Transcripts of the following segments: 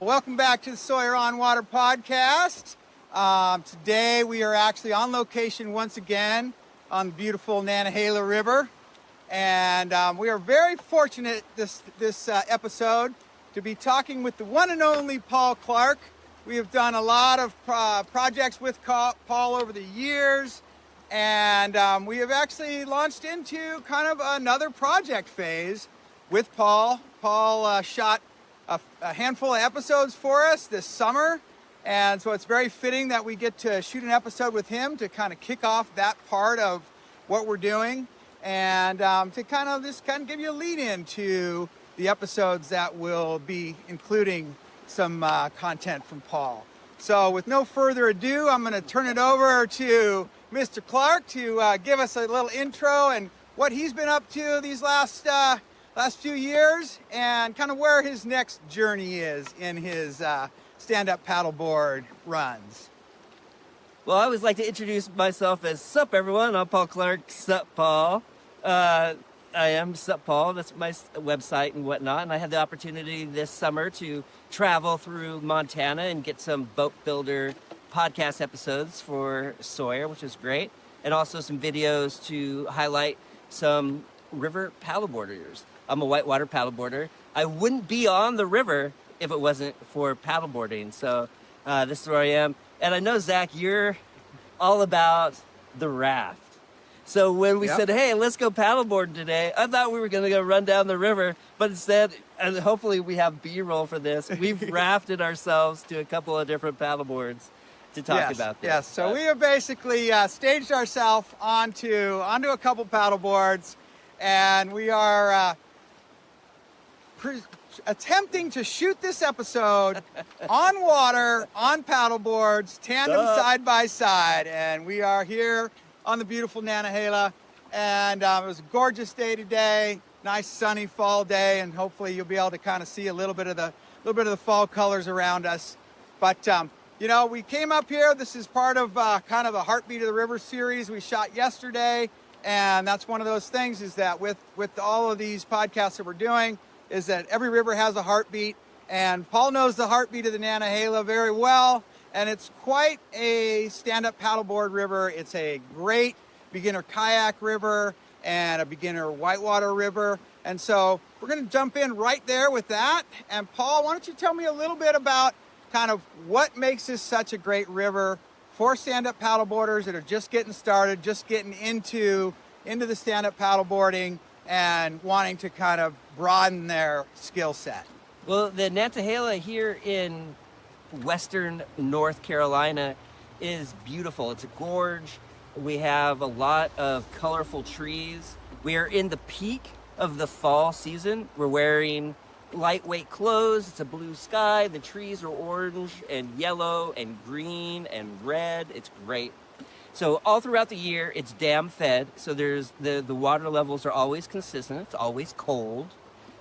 Welcome back to the Sawyer On-Water podcast. Today we are actually on location once again on the beautiful Nantahala River. And we are very fortunate this episode to be talking with the one and only Paul Clark. We have done a lot of projects with Paul over the years. And we have actually launched into kind of another project phase with Paul. Paul shot a handful of episodes for us this summer, and so it's very fitting that we get to shoot an episode with him to kind of kick off that part of what we're doing, and to kind of give you a lead in to the episodes that will be including some content from Paul. So with no further ado, I'm going to turn it over to Mr. Clark to give us a little intro and what he's been up to these last few years, and kind of where his next journey is in his stand-up paddleboard runs. Well, I always like to introduce myself as SUP, everyone. I'm Paul Clark, SUP Paul. I am SUP Paul. That's my website and whatnot. And I had the opportunity this summer to travel through Montana and get some boat builder podcast episodes for Sawyer, which is great. And also some videos to highlight some river paddleboarders. I'm a whitewater paddleboarder. I wouldn't be on the river if it wasn't for paddleboarding. So this is where I am. And I know, Zach, you're all about the raft. So when we said, hey, let's go paddleboard today, I thought we were going to go run down the river. But instead, and hopefully we have B-roll for this, we've rafted ourselves to a couple of different paddleboards to talk about this. Yes, so we have basically staged ourselves onto a couple paddleboards, and we are attempting to shoot this episode on water, on paddleboards, tandem side by side. And we are here on the beautiful Nantahala, and it was a gorgeous day today, nice sunny fall day, and hopefully you'll be able to kind of see a little bit of the fall colors around us. But we came up here. This is part of kind of the Heartbeat of the River series we shot yesterday, and that's one of those things is that with all of these podcasts that we're doing, is that every river has a heartbeat, and Paul knows the heartbeat of the Nantahala very well, and it's quite a stand-up paddleboard river. It's a great beginner kayak river and a beginner whitewater river, and so we're going to jump in right there with that. And Paul, why don't you tell me a little bit about kind of what makes this such a great river for stand-up paddleboarders that are just getting started, just getting into the stand-up paddleboarding and wanting to kind of broaden their skill set. Well, the Nantahala here in western North Carolina is beautiful. It's a gorge. We have a lot of colorful trees. We are in the peak of the fall season. We're wearing lightweight clothes. It's a blue sky. The trees are orange and yellow and green and red. It's great. So all throughout the year, it's dam fed. So there's the water levels are always consistent. It's always cold.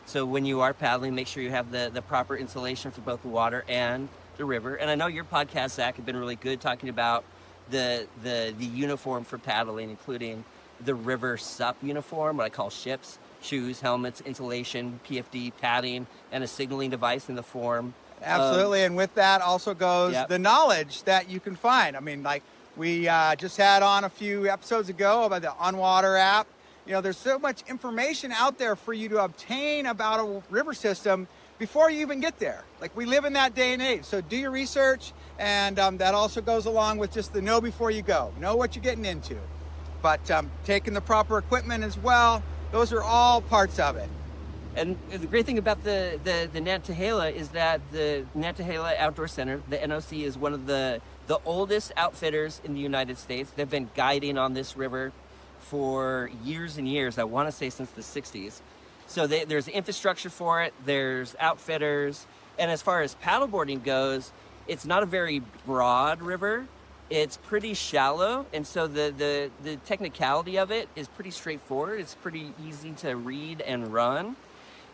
So when you are paddling, make sure you have the proper insulation for both the water and the river. And I know your podcast, Zach, have been really good talking about the uniform for paddling, including the river SUP uniform, what I call ships, shoes, helmets, insulation, PFD, padding, and a signaling device in the form. Absolutely. And with that also goes the knowledge that you can find. I mean, like, we just had on a few episodes ago about the On-Water app. There's so much information out there for you to obtain about a river system before you even get there. Like, we live in that day and age. So do your research, and that also goes along with just the know before you go. Know what you're getting into. But taking the proper equipment as well, those are all parts of it. And the great thing about the Nantahala is that the Nantahala Outdoor Center, the NOC, is one of the oldest outfitters in the United States. They've been guiding on this river for years and years. I want to say since the 60s. So there's infrastructure for it. There's outfitters. And as far as paddleboarding goes, it's not a very broad river. It's pretty shallow. And so the technicality of it is pretty straightforward. It's pretty easy to read and run.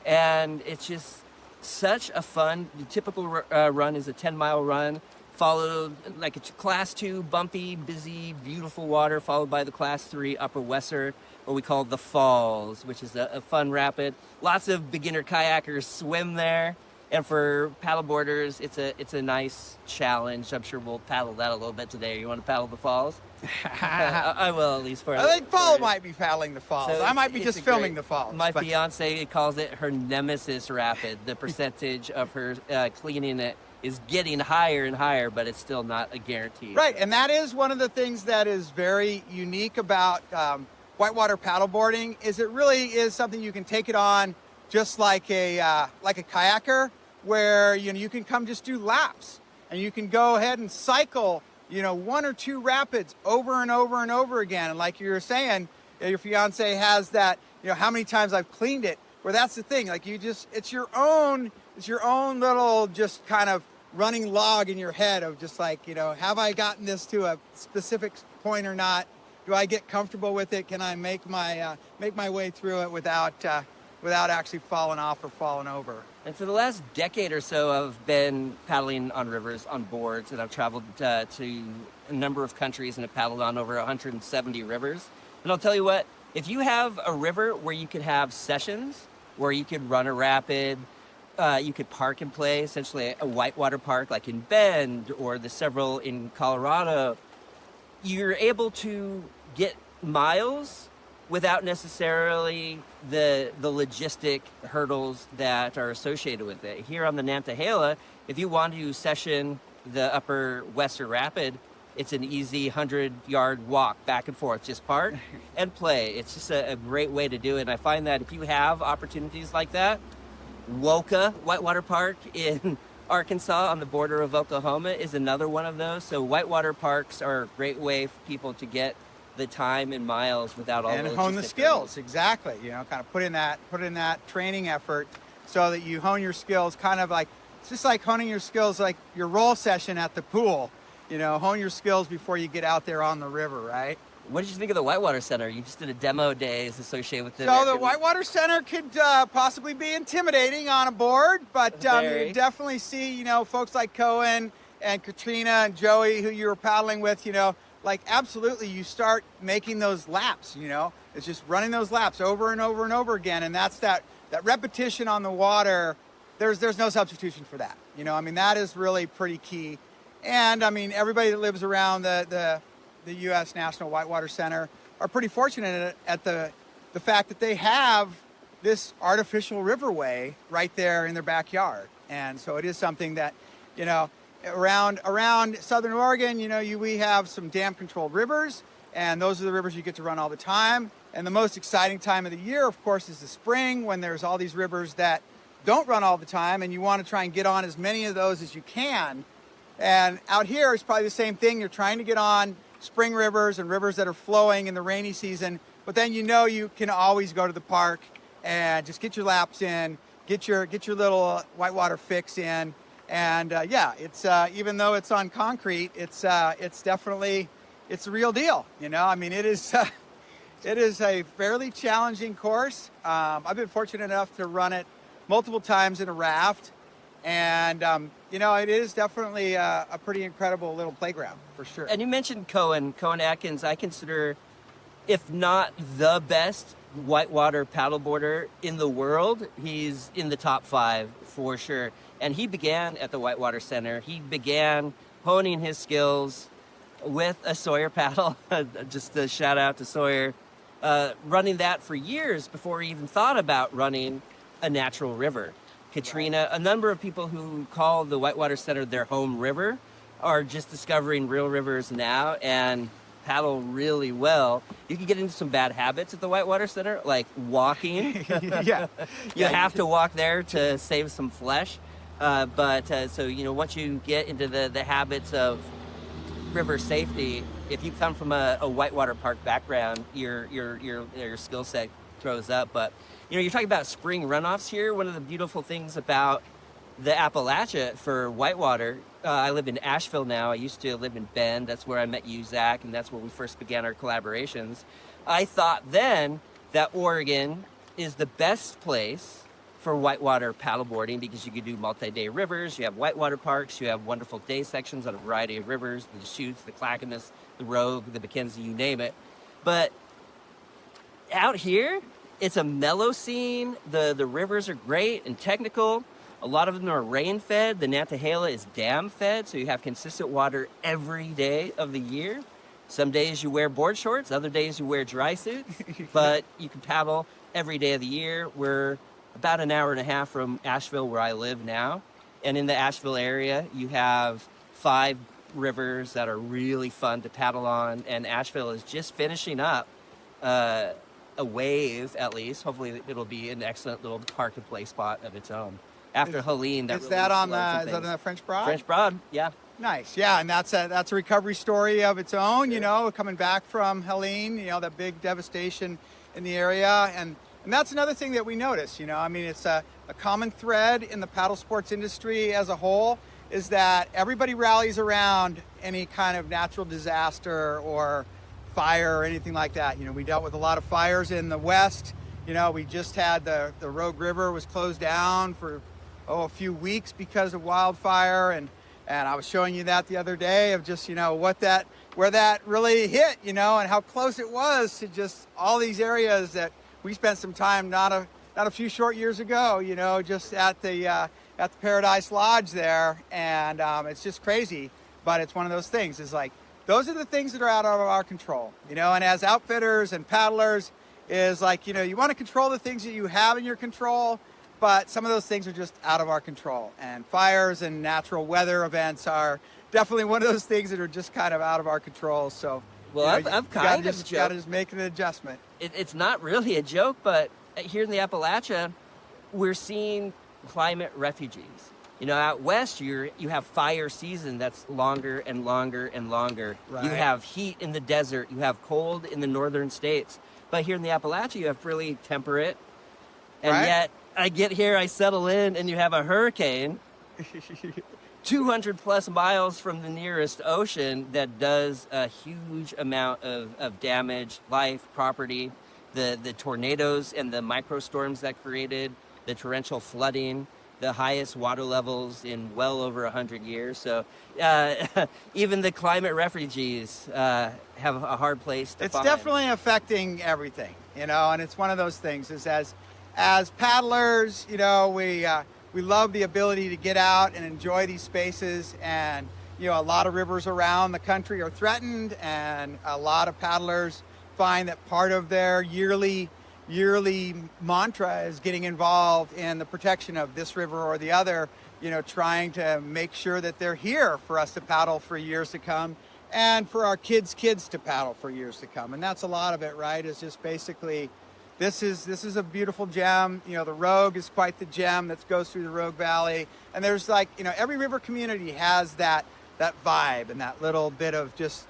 And it's just such a fun, the typical run is a 10-mile run, followed like a class 2, bumpy, busy, beautiful water, followed by the class 3 upper Wesser, what we call the falls, which is a fun rapid. Lots of beginner kayakers swim there. And for paddleboarders, it's a nice challenge. I'm sure we'll paddle that a little bit today. You want to paddle the falls? I will, at least for. I think Paul might be paddling the falls. So I might be just filming the falls. My fiance calls it her nemesis rapid. The percentage of her cleaning it is getting higher and higher, but it's still not a guarantee. Right, and that is one of the things that is very unique about whitewater paddleboarding. Is it really is something you can take it on just like a kayaker, where you can come just do laps, and you can go ahead and cycle 1 or 2 rapids over and over and over again. And like you were saying, your fiance has that, how many times I've cleaned it, where that's the thing, like it's your own little just kind of running log in your head of just like, have I gotten this to a specific point or not? Do I get comfortable with it? Can I make my way through it without actually falling off or falling over? And for the last decade or so, I've been paddling on rivers, on boards, and I've traveled to a number of countries and have paddled on over 170 rivers. And I'll tell you what, if you have a river where you could have sessions, where you could run a rapid, you could park and play, essentially a whitewater park like in Bend or the several in Colorado, you're able to get miles without necessarily the logistic hurdles that are associated with it. Here on the Nantahala, if you want to session the upper Western Rapid, it's an easy 100-yard walk back and forth. Just park and play. It's just a great way to do it. And I find that if you have opportunities like that, Woka Whitewater Park in Arkansas on the border of Oklahoma is another one of those. So whitewater parks are a great way for people to get the time and miles without all and the hone the skills. Exactly. Kind of put in that training effort so that you hone your skills. Kind of like it's just like honing your skills, like your roll session at the pool. Hone your skills before you get out there on the river, right? What did you think of the Whitewater Center? You just did a demo days associated with it. So the Whitewater Center could possibly be intimidating on a board, but you definitely see, folks like Cohen and Katrina and Joey, who you were paddling with, like absolutely you start making those laps, it's just running those laps over and over and over again. And that's that repetition on the water. There's no substitution for that. That is really pretty key. And everybody that lives around the U.S. National Whitewater Center are pretty fortunate at the fact that they have this artificial riverway right there in their backyard. And so it is something that, around Southern Oregon, we have some dam-controlled rivers, and those are the rivers you get to run all the time. And the most exciting time of the year, of course, is the spring, when there's all these rivers that don't run all the time, and you want to try and get on as many of those as you can. And out here, it's probably the same thing. You're trying to get on spring rivers and rivers that are flowing in the rainy season, but then you can always go to the park and just get your laps in, get your little whitewater fix in. And it's even though it's on concrete, it's definitely the real deal. It is a fairly challenging course. I've been fortunate enough to run it multiple times in a raft, and it is definitely a pretty incredible little playground for sure. And you mentioned Cohen Atkins. I consider, if not the best whitewater paddleboarder in the world, he's in the top 5 for sure. And he began at the Whitewater Center. He began honing his skills with a Sawyer paddle. Just a shout out to Sawyer. Running that for years before he even thought about running a natural river. Katrina, a number of people who call the Whitewater Center their home river are just discovering real rivers now and paddle really well. You can get into some bad habits at the Whitewater Center, like walking. You have to walk there to save some flesh. So once you get into the habits of river safety, if you come from a whitewater park background, your skill set throws up. But you're talking about spring runoffs here. One of the beautiful things about the Appalachia for whitewater, I live in Asheville now. I used to live in Bend. That's where I met you, Zach, and that's where we first began our collaborations. I thought then that Oregon is the best place for whitewater paddleboarding because you can do multi-day rivers, you have whitewater parks, you have wonderful day sections on a variety of rivers, the Deschutes, the Clackamas, the Rogue, the Mackenzie, you name it. But out here, it's a mellow scene. The rivers are great and technical. A lot of them are rain-fed. The Nantahala is dam-fed, so you have consistent water every day of the year. Some days you wear board shorts, other days you wear dry suits, but you can paddle every day of the year. We're about an hour and a half from Asheville, where I live now. And in the Asheville area, you have 5 rivers that are really fun to paddle on. And Asheville is just finishing up a wave, at least. Hopefully it'll be an excellent little park and play spot of its own. After Helene, is that on the French Broad? French Broad, yeah. Nice, yeah, and that's a recovery story of its own. You know, coming back from Helene, you know, that big devastation in the area, and that's another thing that we notice. You know, I mean, it's a common thread in the paddle sports industry as a whole is that everybody rallies around any kind of natural disaster or fire or anything like that. You know, we dealt with a lot of fires in the West. You know, we just had the Rogue River was closed down for a few weeks because of wildfire, and I was showing you that the other day of just, you know, where that really hit, you know, and how close it was to just all these areas that we spent some time not a few short years ago, you know, just at the Paradise Lodge there, and it's just crazy. But it's one of those things. Is like those are the things that are out of our control, you know. And as outfitters and paddlers, is like, you know, you want to control the things that you have in your control. But some of those things are just out of our control. And fires and natural weather events are definitely one of those things that are just kind of out of our control. So, well, you know, I've kind of got to just make an adjustment. It's not really a joke, but here in the Appalachia, we're seeing climate refugees. You know, out west, you have fire season that's longer and longer and longer. Right. You have heat in the desert. You have cold in the northern states. But here in the Appalachia, you have really temperate. And right. Yet, I get here, I settle in, and you have a hurricane 200 plus miles from the nearest ocean that does a huge amount of damage, life, property, the tornadoes and the microstorms that created, the torrential flooding, the highest water levels in well over 100 years. So even the climate refugees have a hard place to find. It's definitely affecting everything, you know, and it's one of those things is as paddlers, you know, we love the ability to get out and enjoy these spaces, and you know, a lot of rivers around the country are threatened, and a lot of paddlers find that part of their yearly mantra is getting involved in the protection of this river or the other, you know, trying to make sure that they're here for us to paddle for years to come and for our kids to paddle for years to come. And that's a lot of it, right? Is just basically this is a beautiful gem. You know, the Rogue is quite the gem that goes through the Rogue Valley. And there's like, you know, every river community has that vibe and that little bit of just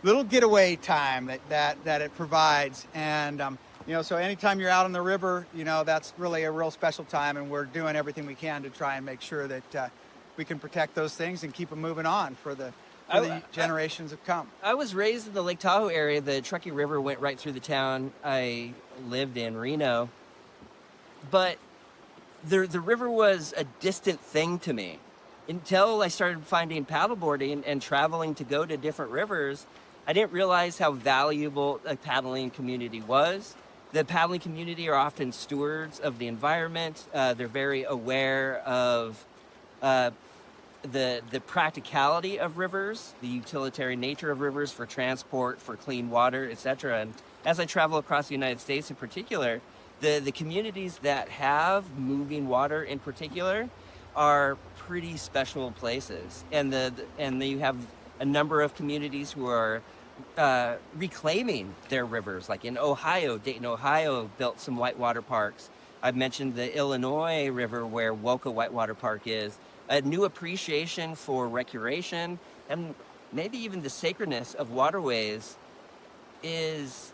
little getaway time that it provides. And, you know, so anytime you're out on the river, you know, that's really a real special time. And we're doing everything we can to try and make sure that we can protect those things and keep them moving on for the generations that come. I was raised in the Lake Tahoe area. The Truckee River went right through the town I lived in, Reno. But the river was a distant thing to me until I started finding paddleboarding and traveling to go to different rivers. I didn't realize how valuable a paddling community was. The paddling community are often stewards of the environment. They're very aware of the practicality of rivers, the utilitarian nature of rivers for transport, for clean water, etc. And as I travel across the United States in particular, the communities that have moving water in particular are pretty special places. And you have a number of communities who are reclaiming their rivers, like in Ohio. Dayton, Ohio built some whitewater parks. I've mentioned the Illinois River where Woka Whitewater Park is. A new appreciation for recreation and maybe even the sacredness of waterways is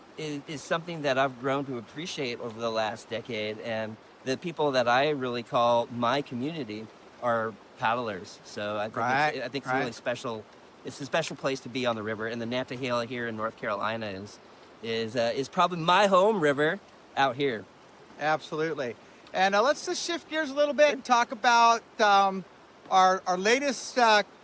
something that I've grown to appreciate over the last decade. And the people that I really call my community are paddlers. So I think it's really special. It's a special place to be on the river. And the Nantahala here in North Carolina is probably my home river out here. Absolutely. And let's just shift gears a little bit and talk about our latest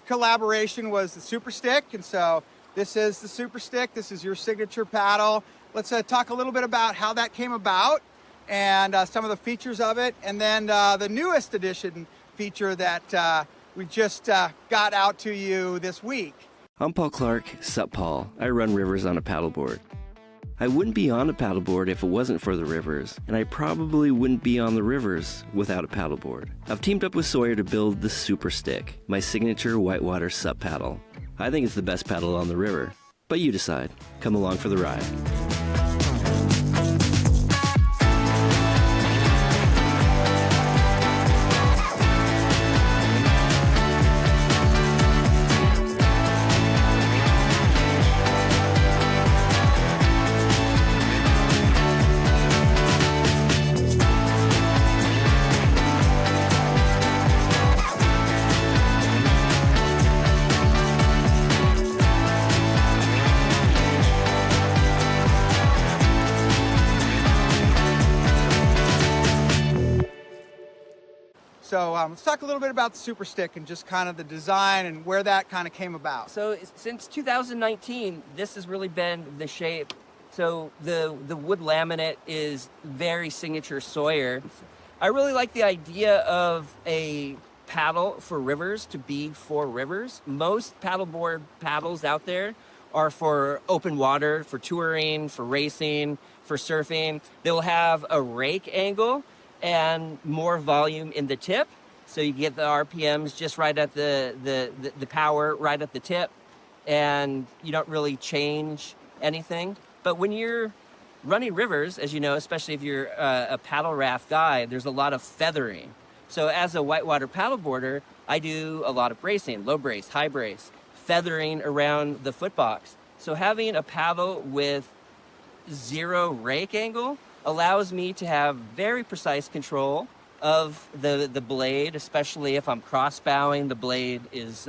collaboration was the SUPer Styk. And so this is the SUPer Styk. This is your signature paddle. Let's talk a little bit about how that came about and some of the features of it. And then the newest edition feature that we just got out to you this week. I'm Paul Clark, SUP Paul. I run rivers on a paddleboard. I wouldn't be on a paddleboard if it wasn't for the rivers, and I probably wouldn't be on the rivers without a paddleboard. I've teamed up with Sawyer to build the SUPer Styk, my signature whitewater SUP paddle. I think it's the best paddle on the river, but you decide. Come along for the ride. So let's talk a little bit about the SUPer Styk and just kind of the design and where that kind of came about. So since 2019, this has really been the shape. So the wood laminate is very signature Sawyer. I really like the idea of a paddle for rivers to be for rivers. Most paddleboard paddles out there are for open water, for touring, for racing, for surfing. They'll have a rake angle and more volume in the tip, so you get the RPMs just right at the power right at the tip, and you don't really change anything. But when you're running rivers, as you know, especially if you're a paddle raft guy, there's a lot of feathering. So as a whitewater paddleboarder, I do a lot of bracing, low brace, high brace, feathering around the foot box. So having a paddle with zero rake angle allows me to have very precise control of the blade, especially if I'm cross-bowing, the blade is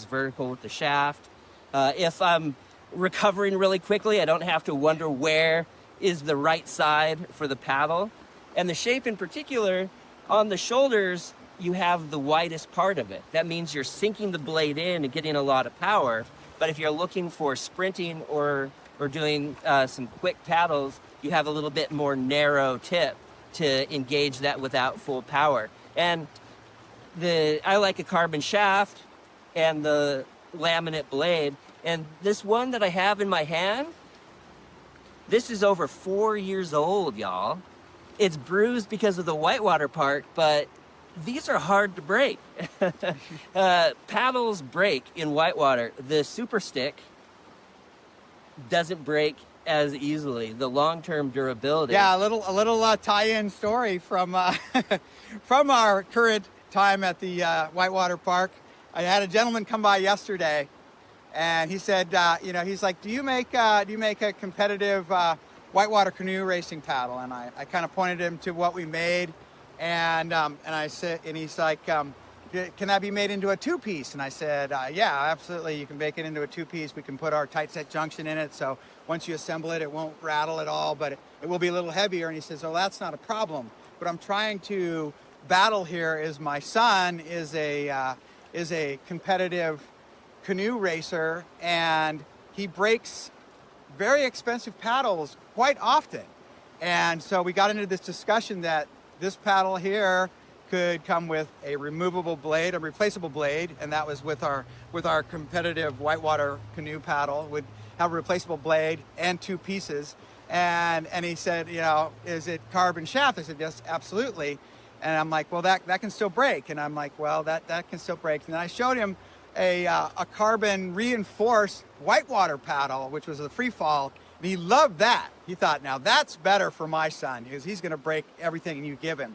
vertical with the shaft. If I'm recovering really quickly, I don't have to wonder where is the right side for the paddle. And the shape in particular, on the shoulders, you have the widest part of it. That means you're sinking the blade in and getting a lot of power. But if you're looking for sprinting or doing some quick paddles, you have a little bit more narrow tip to engage that without full power. And I like a carbon shaft and the laminate blade. And this one that I have in my hand, this is over 4 years old, y'all. It's bruised because of the whitewater part, but these are hard to break. Paddles break in whitewater. The SUPer Styk doesn't break as easily. The long-term durability. Yeah, a little tie-in story from from our current time at the Whitewater Park. I had a gentleman come by yesterday, and he said, he's like, do you make a competitive whitewater canoe racing paddle? And I kind of pointed him to what we made, and I said, and he's like, can that be made into a two-piece? And I said, yeah, absolutely. You can make it into a two-piece. We can put our tight set junction in it, so once you assemble it, it won't rattle at all, but it will be a little heavier. And he says, oh, that's not a problem. But I'm trying to battle here is my son is a competitive canoe racer, and he breaks very expensive paddles quite often. And so we got into this discussion that this paddle here could come with a removable blade, a replaceable blade, and that was with our competitive whitewater canoe paddle, would have a replaceable blade and two pieces. And he said, is it carbon shaft? I said, yes, absolutely. And I'm like, well, that can still break. And I'm like, well, that can still break. And then I showed him a carbon reinforced whitewater paddle, which was a free fall. And he loved that. He thought, now that's better for my son, because he's going to break everything you give him.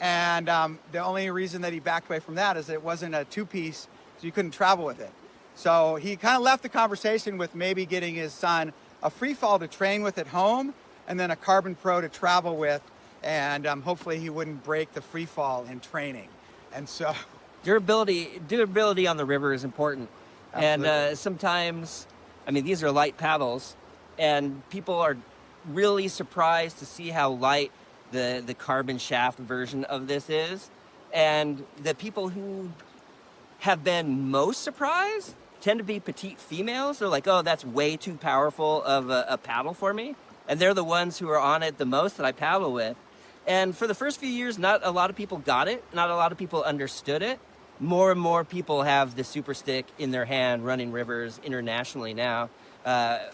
And the only reason that he backed away from that is that it wasn't a two-piece, so you couldn't travel with it. So he kind of left the conversation with maybe getting his son a free fall to train with at home, and then a Carbon Pro to travel with, and hopefully he wouldn't break the free fall in training. And so durability on the river is important. Absolutely. And sometimes, these are light paddles, and people are really surprised to see how light the carbon shaft version of this is. And the people who have been most surprised tend to be petite females. They're like, oh, that's way too powerful of a paddle for me. And they're the ones who are on it the most that I paddle with. And for the first few years, not a lot of people got it. Not a lot of people understood it. More and more people have the SUPer Styk in their hand running rivers internationally now.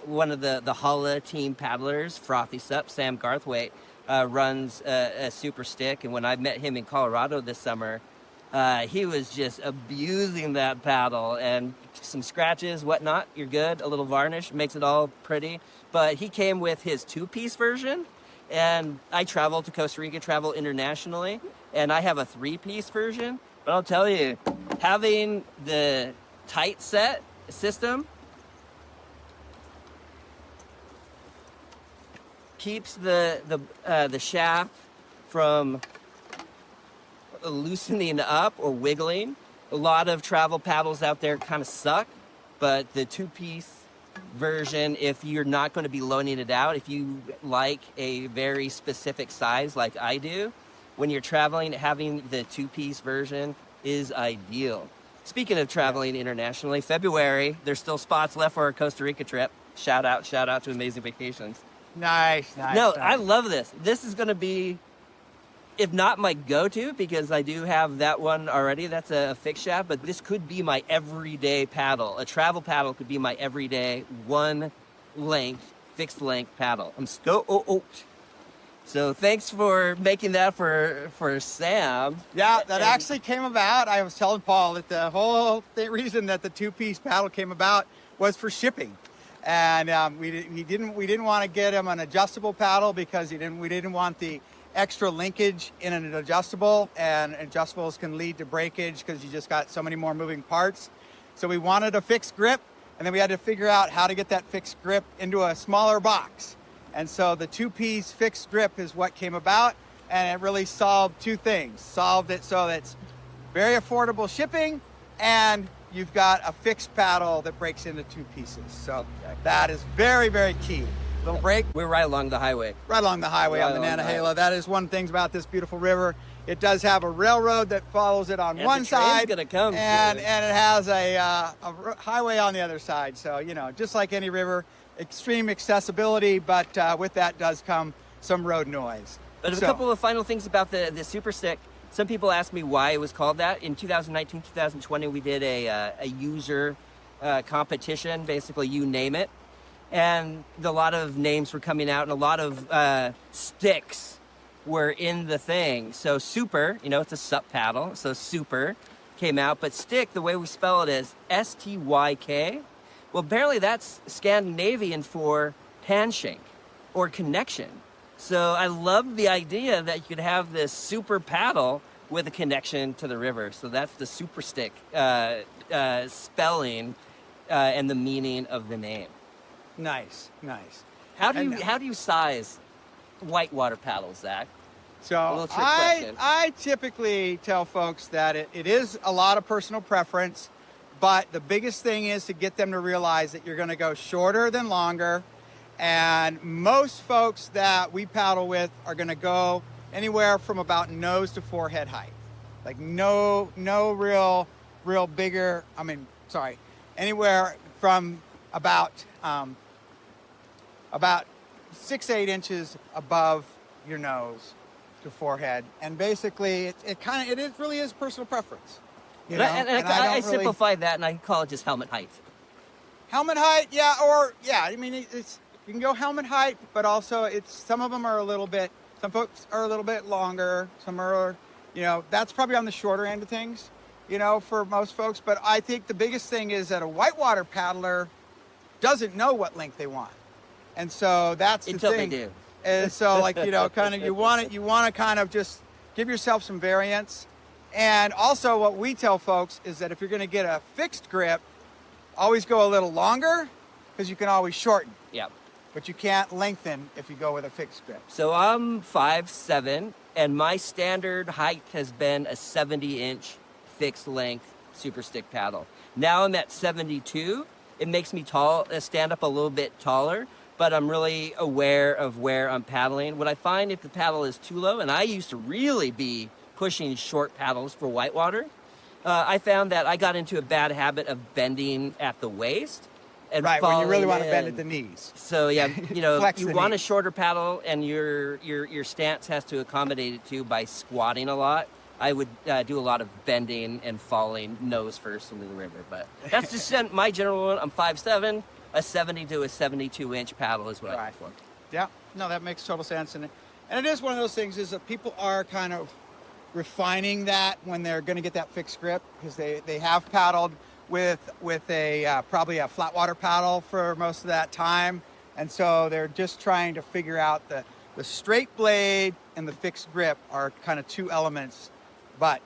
One of the Hala team paddlers, Frothy SUP, Sam Garthwaite, runs a SUPer Styk. And when I met him in Colorado this summer, he was just abusing that paddle, and some scratches, whatnot, you're good. A little varnish makes it all pretty. But he came with his 2-piece version, and I travel to Costa Rica, travel internationally, and I have a 3-piece version. But I'll tell you, having the tight set system keeps the shaft from loosening up or wiggling. A lot of travel paddles out there kind of suck, but the 2-piece version, if you're not going to be loaning it out, if you like a very specific size like I do, when you're traveling, having the 2-piece version is ideal. Speaking of traveling internationally, February, there's still spots left for our Costa Rica trip. Shout out to Amazing Vacations. Nice. I love this. This is going to be, if not my go-to, because I do have that one already. That's a fixed shaft, but this could be my everyday paddle. A travel paddle could be my everyday fixed length paddle. I'm stoked. So thanks for making that for Sam. Yeah, that actually came about. I was telling Paul that the whole reason that the 2-piece paddle came about was for shipping. And we didn't want to get him an adjustable paddle because we didn't want the extra linkage in an adjustable, and adjustables can lead to breakage because you just got so many more moving parts. So we wanted a fixed grip, and then we had to figure out how to get that fixed grip into a smaller box. And so the 2-piece fixed grip is what came about, and it really solved 2 things. Solved it so that it's very affordable shipping, and you've got a fixed paddle that breaks into 2 pieces. So that is very, very key. Little break. We're right along the highway. Right along the highway on the Nantahala. That is one thing about this beautiful river. It does have a railroad that follows it on one side, gonna come and it has a highway on the other side. So, just like any river, extreme accessibility, but with that does come some road noise. But a couple of final things about the SUPer Styk. Some people ask me why it was called that. In 2019, 2020, we did a user competition, basically you name it. And a lot of names were coming out, and a lot of sticks were in the thing. So SUPer, it's a SUP paddle, so SUPer came out. But Styk, the way we spell it is S-T-Y-K. Well, apparently that's Scandinavian for handshake or connection. So I love the idea that you could have this SUPer paddle with a connection to the river. So that's the SUPer Styk spelling and the meaning of the name. Nice. How do you size whitewater paddles, Zach? So a little trick question. I typically tell folks that it is a lot of personal preference, but the biggest thing is to get them to realize that you're going to go shorter than longer. And most folks that we paddle with are going to go anywhere from about nose to forehead height. Like no real bigger, anywhere from about 6-8 inches above your nose to forehead. And basically it really is personal preference. I simplify that and I call it just helmet height. Helmet height, it's you can go helmet height, but also some of them are some folks are a little bit longer, some are, that's probably on the shorter end of things, for most folks. But I think the biggest thing is that a whitewater paddler doesn't know what length they want. And so that's the Until thing. they do. And so you want to kind of just give yourself some variance. And also what we tell folks is that if you're going to get a fixed grip, always go a little longer because you can always shorten. Yeah. But you can't lengthen if you go with a fixed grip. So I'm 5'7", and my standard height has been a 70-inch fixed length SUPer Styk paddle. Now I'm at 72. It makes me stand up a little bit taller, but I'm really aware of where I'm paddling. What I find if the paddle is too low, and I used to really be pushing short paddles for whitewater, I found that I got into a bad habit of bending at the waist. and Right, when you really falling want to bend in. at the knees. So yeah, Flex you the want a knees. shorter paddle, and your stance has to accommodate it too by squatting a lot. I would do a lot of bending and falling nose first into the river, but that's just my general one. I'm 5'7", a 70 to a 72-inch paddle is what I Right. go for. Yeah, no, that makes total sense. And it is one of those things is that people are kind of refining that when they're going to get that fixed grip, because they have paddled with a probably a flat water paddle for most of that time. And so they're just trying to figure out the straight blade and the fixed grip are kind of two elements. But,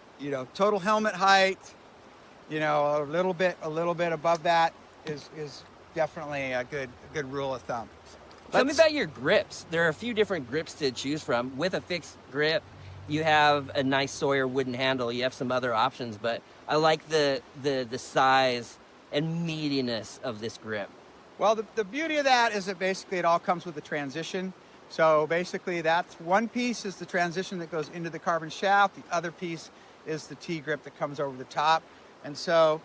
total helmet height, a little bit above that is definitely a good rule of thumb. Tell me about your grips. There are a few different grips to choose from. With a fixed grip, you have a nice Sawyer wooden handle. You have some other options, but I like the size and meatiness of this grip. Well, the beauty of that is that basically it all comes with the transition. So basically that's one piece is the transition that goes into the carbon shaft. The other piece is the T-grip that comes over the top. And so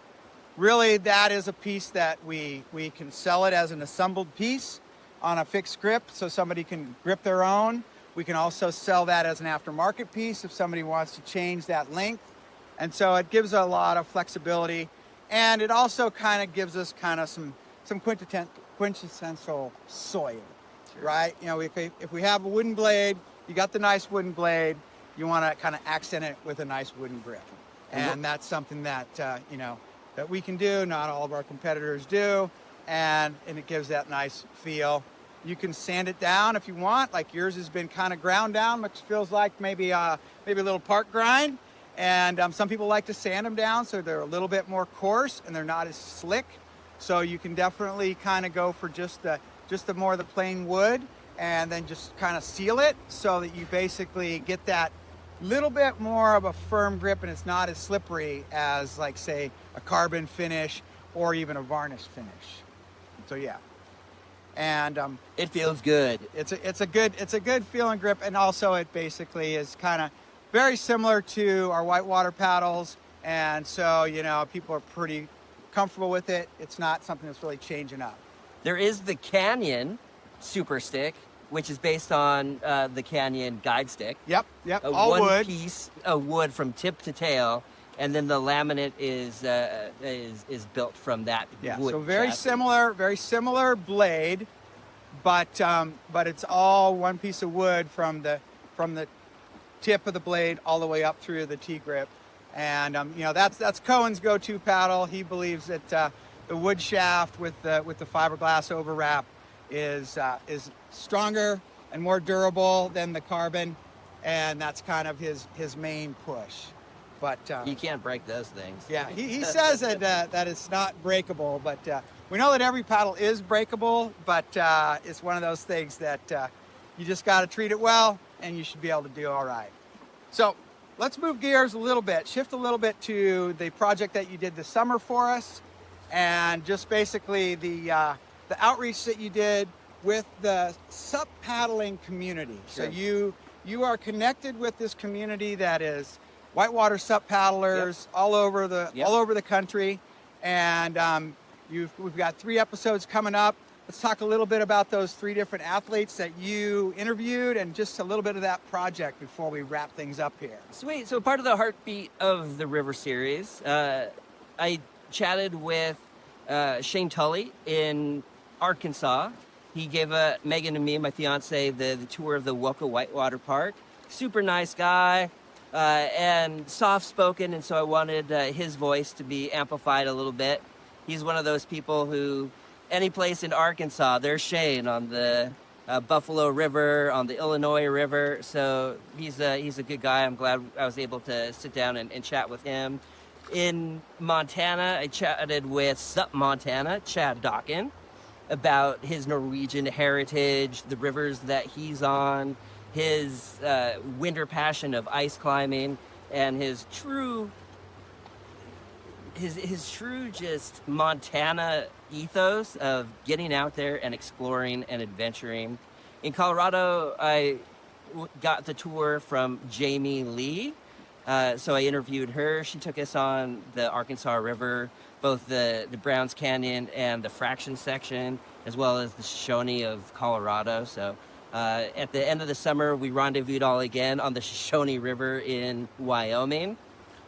really that is a piece that we can sell it as an assembled piece on a fixed grip so somebody can grip their own. We can also sell that as an aftermarket piece if somebody wants to change that length. And so it gives a lot of flexibility, and it also kind of gives us kind of some quintessential Sawyer, right? If we have a wooden blade, you got the nice wooden blade, you want to kind of accent it with a nice wooden grip. And that's something that, that we can do, not all of our competitors do, and it gives that nice feel. You can sand it down if you want, like yours has been kind of ground down, which feels like maybe a little park grind. And some people like to sand them down so they're a little bit more coarse and they're not as slick. So you can definitely kind of go for just the more of the plain wood, and then just kind of seal it so that you basically get that little bit more of a firm grip, and it's not as slippery as, like, say, a carbon finish or even a varnish finish. So yeah. And it feels good. It's a good feeling grip, and also it basically is kind of very similar to our whitewater paddles, and so people are pretty comfortable with it. It's not something that's really changing up. There is the Canyon SUPer Styk, which is based on the Canyon guide stick. Yep. All one wood. piece of wood from tip to tail, and then the laminate is built from that wood. So very chassis. similar blade, but it's all one piece of wood from the tip of the blade all the way up through the T-grip. And that's Cohen's go-to paddle. He believes that the wood shaft with the fiberglass overwrap is stronger and more durable than the carbon, and that's kind of his main push. But you can't break those things. Yeah, he says that it's not breakable, but we know that every paddle is breakable, but it's one of those things that you just got to treat it well, and you should be able to do all right. So let's move gears a little bit, shift a little bit to the project that you did this summer for us, and just basically the outreach that you did with the SUP paddling community. Sure. So you are connected with this community that is whitewater SUP paddlers all over the country, and we've got 3 episodes coming up. Let's talk a little bit about those 3 different athletes that you interviewed, and just a little bit of that project before we wrap things up here. Sweet. So part of the heartbeat of the River Series, I chatted with Shane Tully in Arkansas. He gave Megan and me, my fiance, the tour of the Woka Whitewater Park. Super nice guy. And soft-spoken, and so I wanted his voice to be amplified a little bit. He's one of those people who, any place in Arkansas, there's Shane on the Buffalo River, on the Illinois River, so he's a good guy. I'm glad I was able to sit down and chat with him. In Montana, I chatted with SUP Montana, Chad Dawkin, about his Norwegian heritage, the rivers that he's on, his winter passion of ice climbing, and his true just Montana ethos of getting out there and exploring and adventuring. In Colorado, I got the tour from Jamie Lee, So I interviewed her. She took us on the Arkansas River, both the Browns Canyon and the Fraction section, as well as the Shoshone of Colorado. So at the end of the summer, we rendezvoused all again on the Shoshone River in Wyoming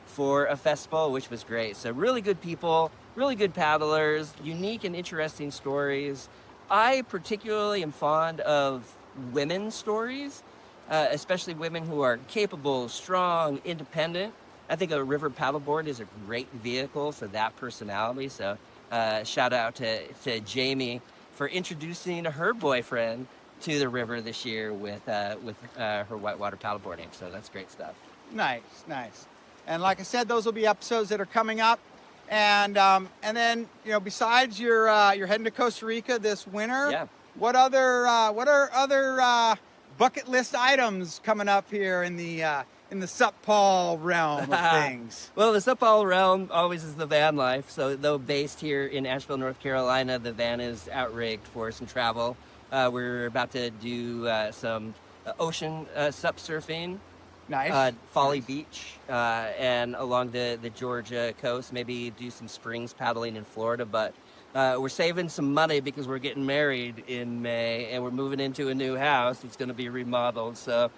for a festival, which was great. So really good people, really good paddlers, unique and interesting stories. I particularly am fond of women's stories, especially women who are capable, strong, independent. I think a river paddleboard is a great vehicle for that personality. So shout out to Jamie for introducing her boyfriend to the river this year with her whitewater paddleboarding. So that's great stuff. Nice, nice. And like I said, those will be episodes that are coming up. And then, you know, besides you're heading to Costa Rica this winter. Yeah. What are other bucket list items coming up here in the SUP realm of things? Well, the SUP realm always is the van life. So though based here in Asheville, North Carolina, the van is outrigged for some travel. We're about to do some ocean SUP surfing. Nice. Folly Beach and along the Georgia coast, maybe do some springs paddling in Florida. But we're saving some money because we're getting married in May and we're moving into a new house. It's going to be remodeled. So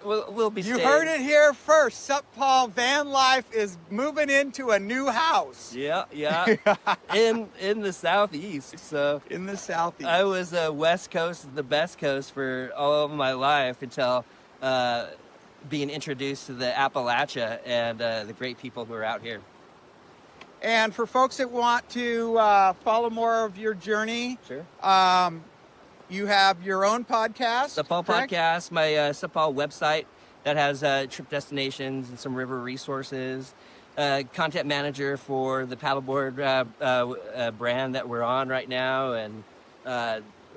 we'll be staying. You heard it here first. SUP van life is moving into a new house. Yeah. in the southeast. So in the southeast. I was West Coast, the best coast for all of my life until being introduced to the Appalachia and the great people who are out here. And for folks that want to follow more of your journey, Sure. You have your own podcast. SUPal correct? podcast, my SUPal website that has trip destinations and some river resources. Content manager for the paddleboard brand that we're on right now, and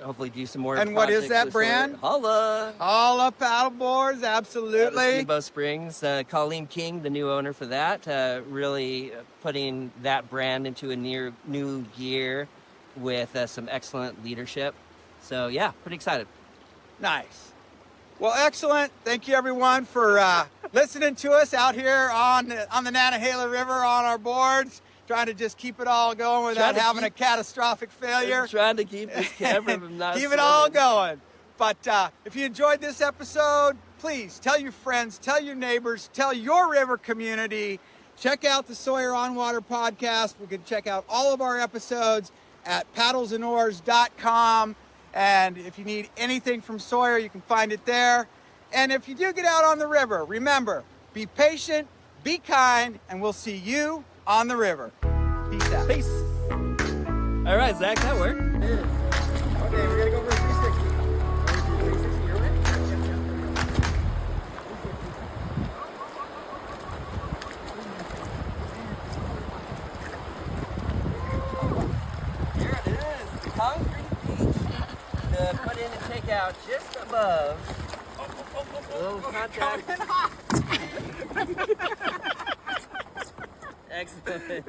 hopefully do some more. And what is that this brand? Holla Paddleboards, absolutely. Steamboat Springs. Colleen King, the new owner for that, really putting that brand into a new gear with some excellent leadership. So yeah, pretty excited. Nice. Well, excellent. Thank you everyone for listening to us out here on the Nantahala River on our boards, trying to just keep it all going without having a catastrophic failure. Trying to keep this camera from not keep it all going. But if you enjoyed this episode, please tell your friends, tell your neighbors, tell your river community. Check out the Sawyer On-Water podcast. You can check out all of our episodes at paddlesandOars.com. And if you need anything from Sawyer, you can find it there. And if you do get out on the river, remember, be patient, be kind, and we'll see you on the river. Peace out. Peace. All right, Zach, that worked. Okay, we're gonna go for a 360. 360 your way? Here it is, the concrete beach. To put in and take out just above. Little contact. Excellent.